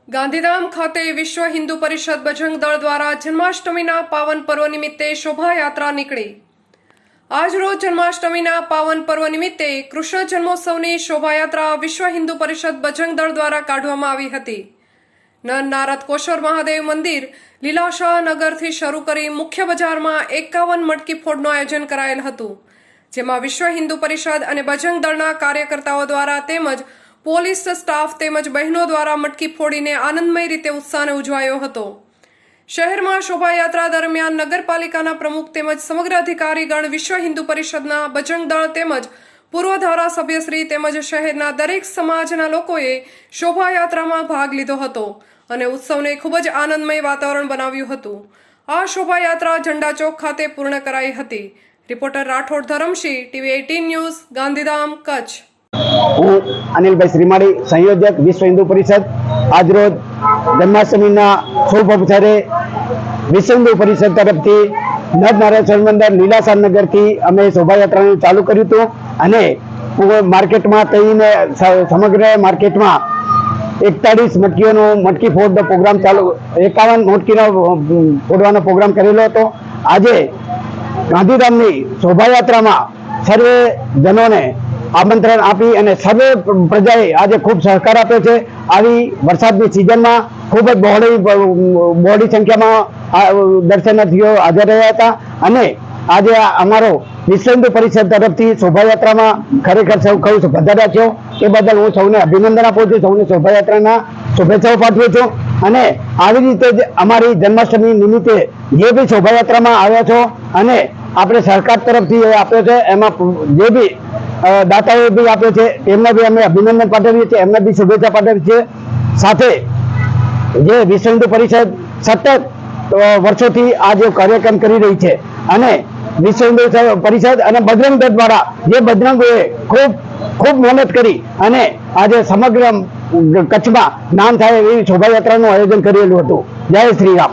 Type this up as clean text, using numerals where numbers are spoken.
ગાંધીધામ ખાતે વિશ્વ હિન્દુ પરિષદ બજરંગ દળ દ્વારા જન્માષ્ટમીના પાવન પર્વ નિમિત્તે શોભાયાત્રા નીકળી। આજરોજ જન્માષ્ટમીના પાવન પર્વ નિમિત્તે કૃષ્ણ જન્મોત્સવની શોભાયાત્રા વિશ્વ હિન્દુ પરિષદ બજરંગ દળ દ્વારા કાઢવામાં આવી હતી। નર નારદ કોશર મહાદેવ મંદિર લીલાશાહ નગરથી શરૂ કરી મુખ્ય બજારમાં 51 મટકી ફોડનું આયોજન કરાયેલ હતું, જેમાં વિશ્વ હિન્દુ પરિષદ અને બજરંગ દળના કાર્યકર્તાઓ દ્વારા તેમજ પોલીસ સ્ટાફ તેમજ બહેનો દ્વારા મટકી ફોડીને આનંદમય રીતે ઉત્સાહને ઉજવાયો હતો। શહેરમાં શોભાયાત્રા દરમિયાન નગરપાલિકાના પ્રમુખ તેમજ સમગ્ર અધિકારીગણ, વિશ્વ હિન્દુ પરિષદના, બજરંગ દળ તેમજ પૂર્વ ધારાસભ્યશ્રી તેમજ શહેરના દરેક સમાજના લોકોએ શોભાયાત્રામાં ભાગ લીધો હતો અને ઉત્સવને ખૂબ જ આનંદમય વાતાવરણ બનાવ્યું હતું। આ શોભાયાત્રા ઝંડા ચોક ખાતે પૂર્ણ કરાઈ હતી। Reporter Rathod Dharamsinh, TV 18 news, Gandhidham, Kutch. હું અનિલભાઈ શ્રીમાળી, સંયોજક વિશ્વ હિન્દુ પરિષદ। આજરોજ જન્માષ્ટમીના શુભ અવસરે વિશ્વ હિન્દુ પરિષદ તરફથી નર નારાયણ મંદિર લીલાશાહ નગરથી અમે શોભાયાત્રાનું ચાલુ કર્યું હતું અને માર્કેટમાં થઈને સમગ્ર માર્કેટમાં 41 મટકીઓનો મટકી ફોડનો પ્રોગ્રામ ચાલુ 51 મટકીનો ફોડવાનો પ્રોગ્રામ કરેલો હતો। આજે ગાંધીધામની શોભાયાત્રામાં સર્વે જનોને આમંત્રણ આપી અને સર્વે પ્રજાએ આજે ખૂબ સહકાર આપ્યો છે। આવી વરસાદની સિઝનમાં ખૂબ જ બહોળી સંખ્યામાં દર્શનાર્થીઓ હાજર રહ્યા હતા અને આજે અમારો વિશ્વ હિન્દુ પરિષદ તરફથી શોભાયાત્રામાં ખરેખર સૌ કહું પધાર્યા છો એ બદલ હું સૌને અભિનંદન આપું છું, સૌને શોભાયાત્રાના શુભેચ્છાઓ પાઠવું છું અને આવી રીતે જ અમારી જન્માષ્ટમી નિમિત્તે જે બી શોભાયાત્રામાં આવ્યા છો અને આપણે સરકાર તરફથી આપ્યો છે એમાં જે બી દાતાઓએ બી આપ્યો છે એમને બી અમે અભિનંદન પાઠવીએ છીએ, એમને બી શુભેચ્છા પાઠવીએ છીએ। સાથે જે વિશ્વ હિન્દુ પરિષદ સતત વર્ષોથી આ જે કાર્યક્રમ કરી રહી છે અને વિશ્વ હિન્દુ પરિષદ અને બજરંગ દળ દ્વારા જે બજરંગોએ ખૂબ મહેનત કરી અને આજે સમગ્ર કચ્છમાં નામ થાય એવી શોભાયાત્રાનું આયોજન કરેલું હતું। જય શ્રી રામ।